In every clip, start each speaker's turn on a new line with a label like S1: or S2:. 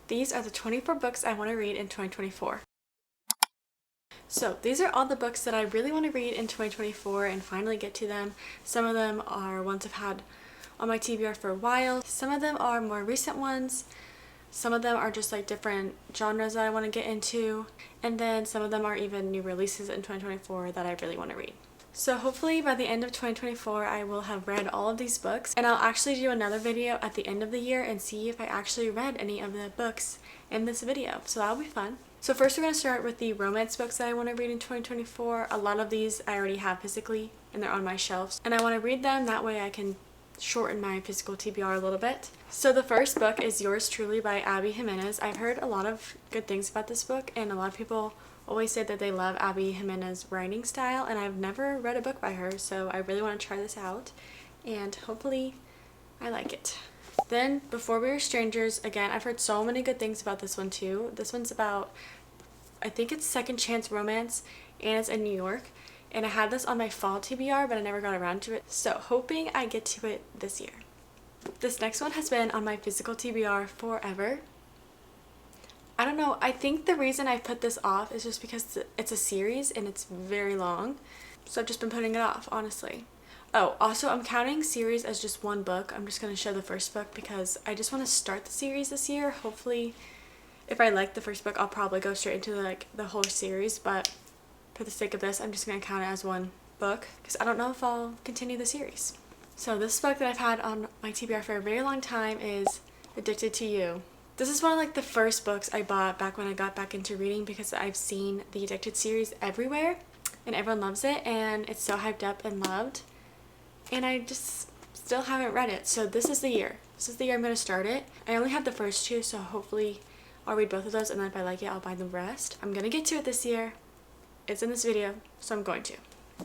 S1: These are the 24 books I want to read in 2024. So these are all the books that I really want to read in 2024 and finally get to them. Some of them are ones I've had on my TBR for a while. Some of them are more recent ones. Some of them are just like different genres that I want to get into. And then some of them are even new releases in 2024 that I really want to read. So hopefully by the end of 2024 I will have read all of these books, and I'll actually do another video at the end of the year and see if I actually read any of the books in this video. So that'll be fun. So first we're going to start with the romance books that I want to read in 2024. A lot of these I already have physically and they're on my shelves, and I want to read them, that way I can shorten my physical TBR a little bit. So the first book is Yours Truly by Abby Jimenez. I've heard a lot of good things about this book, and a lot of people always say that they love Abby Jimenez's writing style, and I've never read a book by her, so I really want to try this out and hopefully I like it. Then Before We Were Strangers, again, I've heard so many good things about this one too. This one's about, I think it's second chance romance, and it's in New York, and I had this on my fall TBR but I never got around to it, so hoping I get to it this year. This next one has been on my physical TBR forever. I don't know, I think the reason I put this off is just because it's a series and it's very long. So I've just been putting it off, honestly. Oh, also I'm counting series as just one book. I'm just going to show the first book because I just want to start the series this year. Hopefully, if I like the first book, I'll probably go straight into the whole series. But for the sake of this, I'm just going to count it as one book because I don't know if I'll continue the series. So this book that I've had on my TBR for a very long time is Addicted to You. This is one of like the first books I bought back when I got back into reading because I've seen the Addicted series everywhere and everyone loves it and it's so hyped up and loved, and I just still haven't read it. So this is the year. This is the year I'm going to start it. I only have the first two, so hopefully I'll read both of those, and then if I like it I'll buy the rest. I'm going to get to it this year. It's in this video, so I'm going to.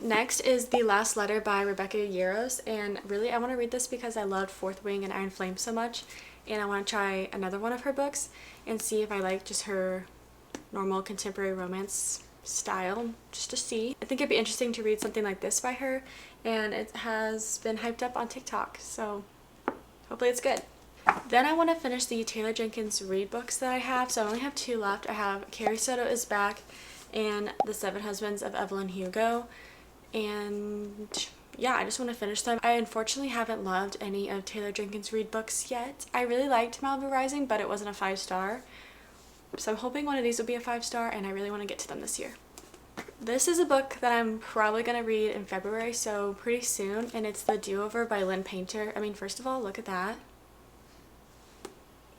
S1: Next is The Last Letter by Rebecca Yarros, and really I want to read this because I loved Fourth Wing and Iron Flame so much, and I want to try another one of her books and see if I like just her normal contemporary romance style, just to see. I think it'd be interesting to read something like this by her, and it has been hyped up on TikTok, so hopefully it's good. Then I want to finish the Taylor Jenkins read books that I have, so I only have two left. I have Carrie Soto Is Back and The Seven Husbands of Evelyn Hugo, and yeah, I just want to finish them. I unfortunately haven't loved any of Taylor Jenkins' read books yet. I really liked Malibu Rising, but it wasn't a 5-star. So I'm hoping one of these will be a 5-star, and I really want to get to them this year. This is a book that I'm probably going to read in February, so pretty soon, and it's The Do-Over by Lynn Painter. I mean, first of all, look at that.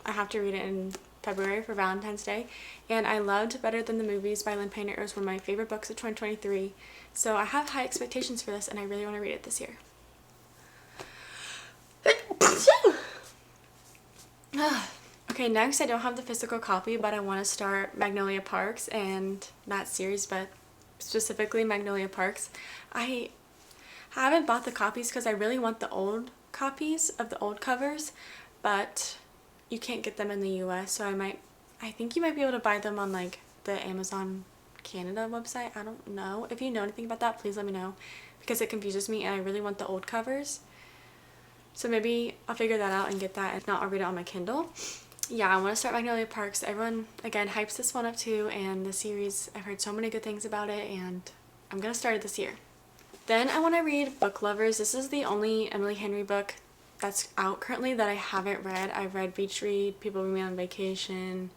S1: I have to read it in February for Valentine's Day, and I loved Better Than the Movies by Lynn Painter. It was one of my favorite books of 2023, so I have high expectations for this and I really want to read it this year. Okay, next I don't have the physical copy, but I want to start Magnolia Parks and that series, but specifically Magnolia Parks. I haven't bought the copies because I really want the old copies of the old covers, but you can't get them in the US, so I think you might be able to buy them on like the Amazon Canada website. I don't know. If you know anything about that, please let me know because it confuses me and I really want the old covers. So maybe I'll figure that out and get that. If not, I'll read it on my Kindle. Yeah, I want to start Magnolia Parks. Everyone, again, hypes this one up too, and the series, I've heard so many good things about it, and I'm going to start it this year. Then I want to read Book Lovers. This is the only Emily Henry book that's out currently that I haven't read. I've read Beach Read, People Bring Me on Vacation,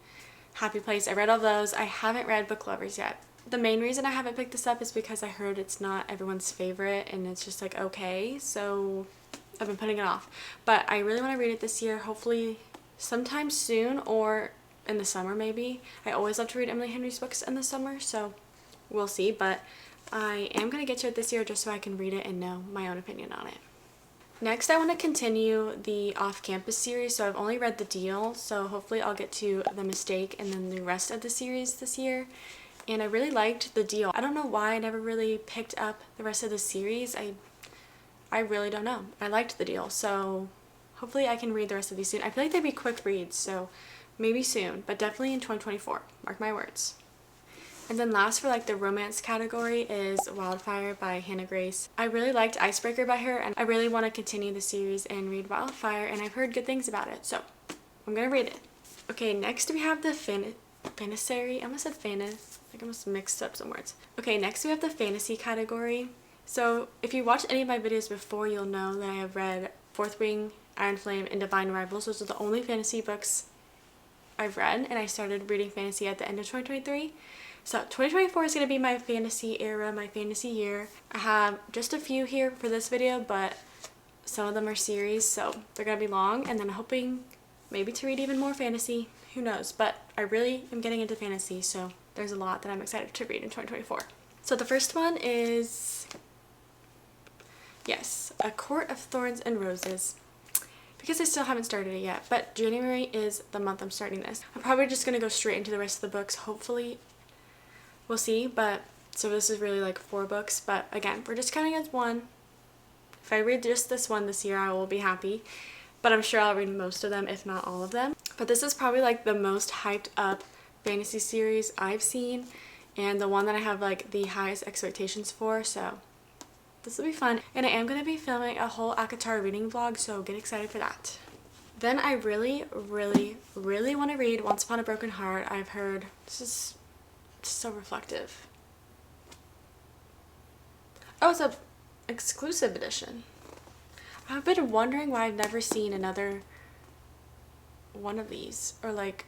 S1: Happy Place. I read all those. I haven't read Book Lovers yet. The main reason I haven't picked this up is because I heard it's not everyone's favorite and it's just like okay, so I've been putting it off. But I really want to read it this year, hopefully sometime soon or in the summer maybe. I always love to read Emily Henry's books in the summer, so we'll see. But I am going to get to it this year just so I can read it and know my own opinion on it. Next, I want to continue the off-campus series, so I've only read The Deal, so hopefully I'll get to The Mistake and then the rest of the series this year. And I really liked The Deal. I don't know why I never really picked up the rest of the series. I really don't know. I liked The Deal, so hopefully I can read the rest of these soon. I feel like they'd be quick reads, so maybe soon, but definitely in 2024. Mark my words. And then last for like the romance category is Wildfire by Hannah Grace. I really liked Icebreaker by her, and I really want to continue the series and read Wildfire, and I've heard good things about it, so I'm gonna read it. Okay, next we have the fantasy. I almost said fantasy. I almost mixed up some words. Okay, next we have the fantasy category. So if you watched any of my videos before, you'll know that I have read Fourth Wing, Iron Flame, and Divine Rivals. Those are the only fantasy books I've read, and I started reading fantasy at the end of 2023. So 2024 is going to be my fantasy era, my fantasy year. I have just a few here for this video, but some of them are series, so they're going to be long, and then I'm hoping maybe to read even more fantasy. Who knows? But I really am getting into fantasy, so there's a lot that I'm excited to read in 2024. So the first one is, yes, A Court of Thorns and Roses. Because I still haven't started it yet, but January is the month I'm starting this. I'm probably just going to go straight into the rest of the books, hopefully. We'll see, but so this is really like 4 books, but again, we're just counting as one. If I read just this one this year, I will be happy, but I'm sure I'll read most of them, if not all of them. But this is probably like the most hyped up fantasy series I've seen, and the one that I have like the highest expectations for, so this will be fun. And I am going to be filming a whole ACOTAR reading vlog, so get excited for that. Then I really want to read Once Upon a Broken Heart. I've heard this is so reflective. Oh, it's a exclusive edition. I've been wondering why I've never seen another one of these, or like,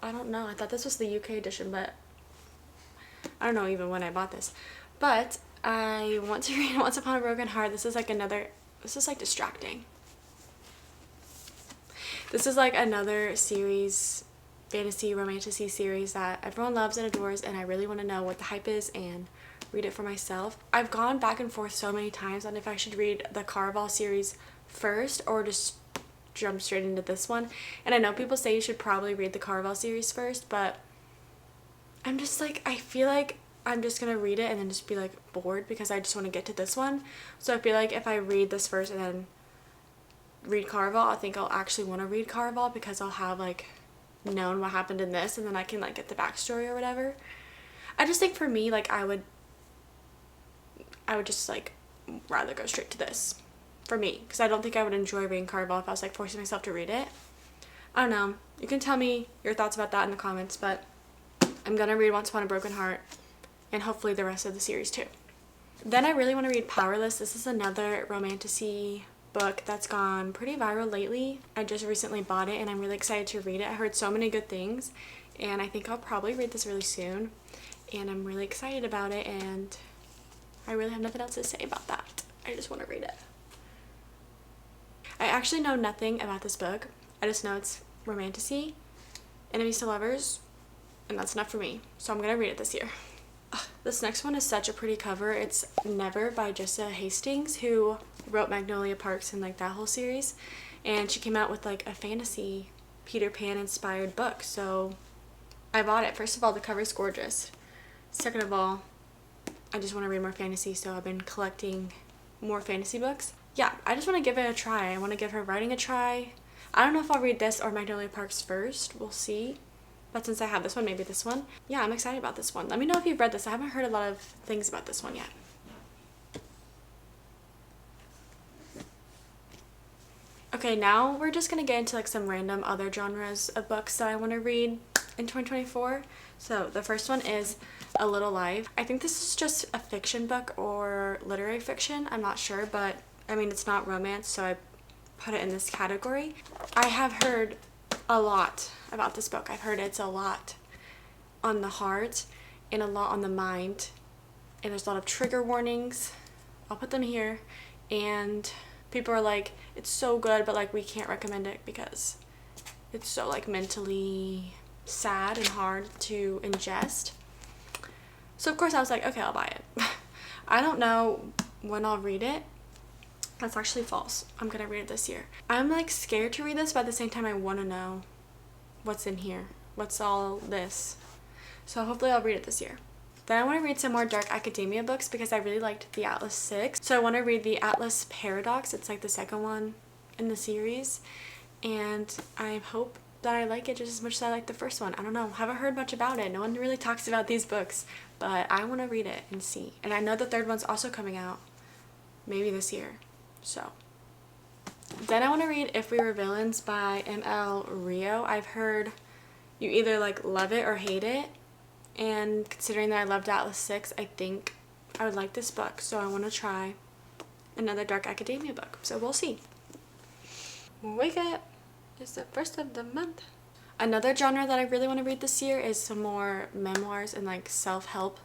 S1: I don't know, I thought this was the UK edition, but I don't know even when I bought this. But I want to read Once Upon a Broken Heart. This is like distracting. This is like another series, fantasy romantasy series that everyone loves and adores, and I really want to know what the hype is and read it for myself. I've gone back and forth so many times on if I should read the Caraval series first or just jump straight into this one. And I know people say you should probably read the Caraval series first, but I'm just like, I feel like I'm just gonna read it and then just be like bored because I just want to get to this one. So I feel like if I read this first and then read Caraval, I think I'll actually want to read Caraval because I'll have like known what happened in this, and then I can like get the backstory or whatever. I just think for me, like I would just like rather go straight to this for me, because I don't think I would enjoy reading Caraval if I was like forcing myself to read it. I don't know. You can tell me your thoughts about that in the comments, but I'm gonna read Once Upon a Broken Heart and hopefully the rest of the series too. Then I really want to read Powerless. This is another romantasy book that's gone pretty viral lately. I just recently bought it and I'm really excited to read it. I heard so many good things and I think I'll probably read this really soon, and I'm really excited about it, and I really have nothing else to say about that. I just want to read it. I actually know nothing about this book. I just know it's romantasy, enemies to lovers, and that's enough for me. So I'm gonna read it this year. This next one is such a pretty cover. It's Never by Jessa Hastings, who wrote Magnolia Parks and like that whole series, and she came out with like a fantasy Peter Pan inspired book, so I bought it. First of all, the cover's gorgeous. Second of all, I just want to read more fantasy, so I've been collecting more fantasy books. Yeah, I just want to give it a try. I want to give her writing a try. I don't know if I'll read this or Magnolia Parks first. We'll see. But since I have this one, maybe this one. Yeah, I'm excited about this one. Let me know if you've read this. I haven't heard a lot of things about this one yet. Okay, now we're just going to get into like some random other genres of books that I want to read in 2024. So the first one is A Little Life. I think this is just a fiction book or literary fiction. I'm not sure, but I mean, it's not romance, so I put it in this category. I have heard a lot about this book. I've heard it's a lot on the heart and a lot on the mind, and there's a lot of trigger warnings. I'll put them here, and people are like, it's so good, but like we can't recommend it because it's so like mentally sad and hard to ingest. So of course I was like, okay, I'll buy it. I don't know when I'll read it. That's actually false. I'm gonna read it this year. I'm like scared to read this, but at the same time I want to know what's in here. What's all this? So hopefully I'll read it this year. Then I want to read some more dark academia books because I really liked the Atlas 6. So I want to read the Atlas Paradox. It's like the second one in the series, and I hope that I like it just as much as I like the first one. I don't know. Haven't heard much about it. No one really talks about these books, but I want to read it and see. And I know the third one's also coming out maybe this year. So then I want to read If We Were Villains by M.L. Rio. I've heard you either like love it or hate it. And considering that I loved Atlas 6, I think I would like this book. So I want to try another dark academia book. So we'll see. Wake up! It's the first of the month. Another genre that I really want to read this year is some more memoirs and like self-help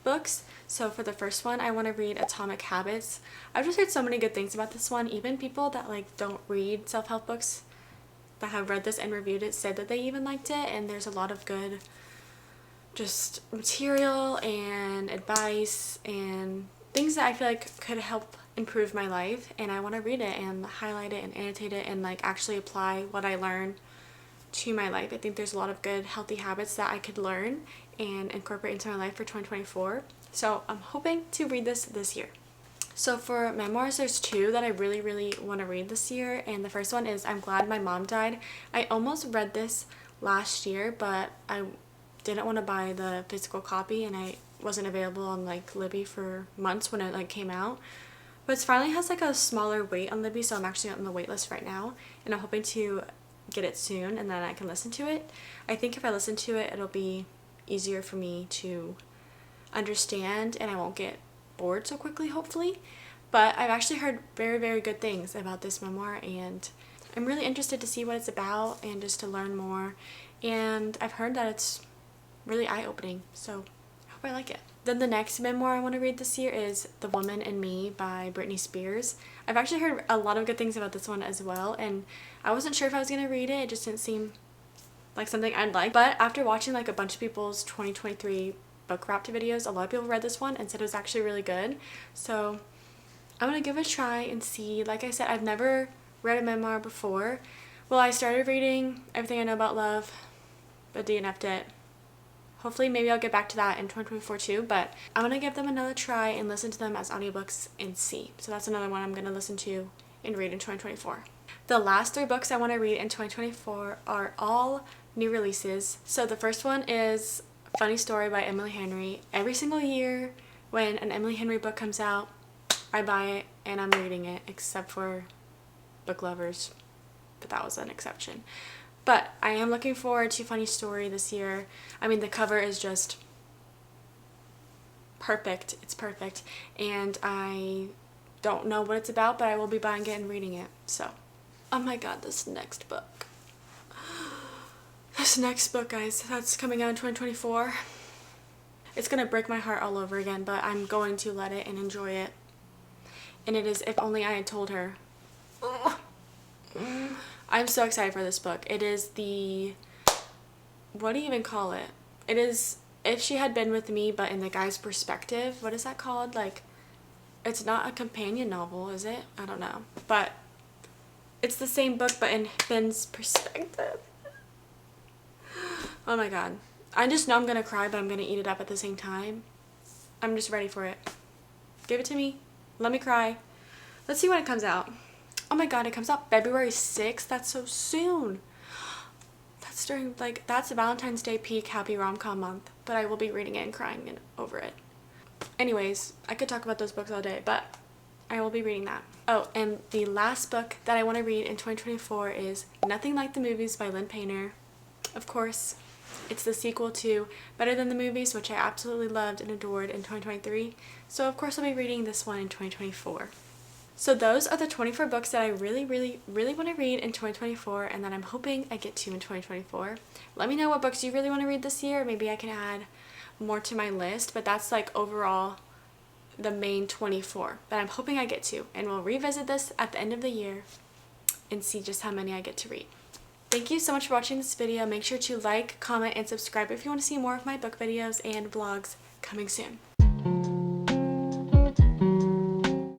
S1: books. So for the first one, I want to read Atomic Habits. I've just heard so many good things about this one. Even people that like don't read self-help books that have read this and reviewed it said that they even liked it, and there's a lot of good just material and advice and things that I feel like could help improve my life, and I want to read it and highlight it and annotate it and like actually apply what I learn to my life. I think there's a lot of good healthy habits that I could learn and incorporate into my life for 2024. So I'm hoping to read this year. So for memoirs, there's two that I really want to read this year, and the first one is I'm Glad My Mom Died. I almost read this last year, but I didn't want to buy the physical copy, and I wasn't available on like Libby for months when it like came out. But it finally has like a smaller wait on Libby, so I'm actually on the wait list right now, and I'm hoping to get it soon and then I can listen to it. I think if I listen to it, it'll be easier for me to understand and I won't get bored so quickly, hopefully. But I've actually heard very good things about this memoir, and I'm really interested to see what it's about and just to learn more. And I've heard that it's really eye-opening, so I hope I like it. Then the next memoir I want to read this year is The Woman in Me by Britney Spears. I've actually heard a lot of good things about this one as well, and I wasn't sure if I was going to read it. It just didn't seem like something I'd like. But after watching like a bunch of people's 2023 book wrapped videos, a lot of people read this one and said it was actually really good. So I'm going to give it a try and see. Like I said, I've never read a memoir before. Well, I started reading Everything I Know About Love, but DNF'd it. Hopefully maybe I'll get back to that in 2024 too, but I'm going to give them another try and listen to them as audiobooks and see. So that's another one I'm going to listen to and read in 2024. The last three books I want to read in 2024 are all new releases. So the first one is Funny Story by Emily Henry. Every single year when an Emily Henry book comes out, I buy it and I'm reading it, except for book lovers, but that was an exception. But I am looking forward to Funny Story this year. I mean, the cover is just perfect. It's perfect. And I don't know what it's about, but I will be buying it and reading it. So, oh my god, this next book. This next book, guys, that's coming out in 2024. It's going to break my heart all over again, but I'm going to let it and enjoy it. And it is If Only I Had Told Her. I'm so excited for this book. It is the, what do you even call it? It is If She Had Been With Me, but in the guy's perspective. What is that called? Like, it's not a companion novel, is it? I don't know. But it's the same book, but in Finn's perspective. Oh my god. I just know I'm going to cry, but I'm going to eat it up at the same time. I'm just ready for it. Give it to me. Let me cry. Let's see when it comes out. Oh my god, it comes out February 6th. That's so soon. That's during, like, that's Valentine's Day peak happy rom-com month. But I will be reading it and crying over it. Anyways, I could talk about those books all day, but I will be reading that. Oh, and the last book that I want to read in 2024 is Nothing Like the Movies by Lynn Painter. Of course, it's the sequel to Better Than the Movies, which I absolutely loved and adored in 2023. So of course I'll be reading this one in 2024. So those are the 24 books that I really want to read in 2024 and that I'm hoping I get to in 2024. Let me know what books you really want to read this year. Maybe I can add more to my list, but that's like overall the main 24 that I'm hoping I get to. And we'll revisit this at the end of the year and see just how many I get to read. Thank you so much for watching this video. Make sure to like, comment, and subscribe if you want to see more of my book videos and vlogs coming soon.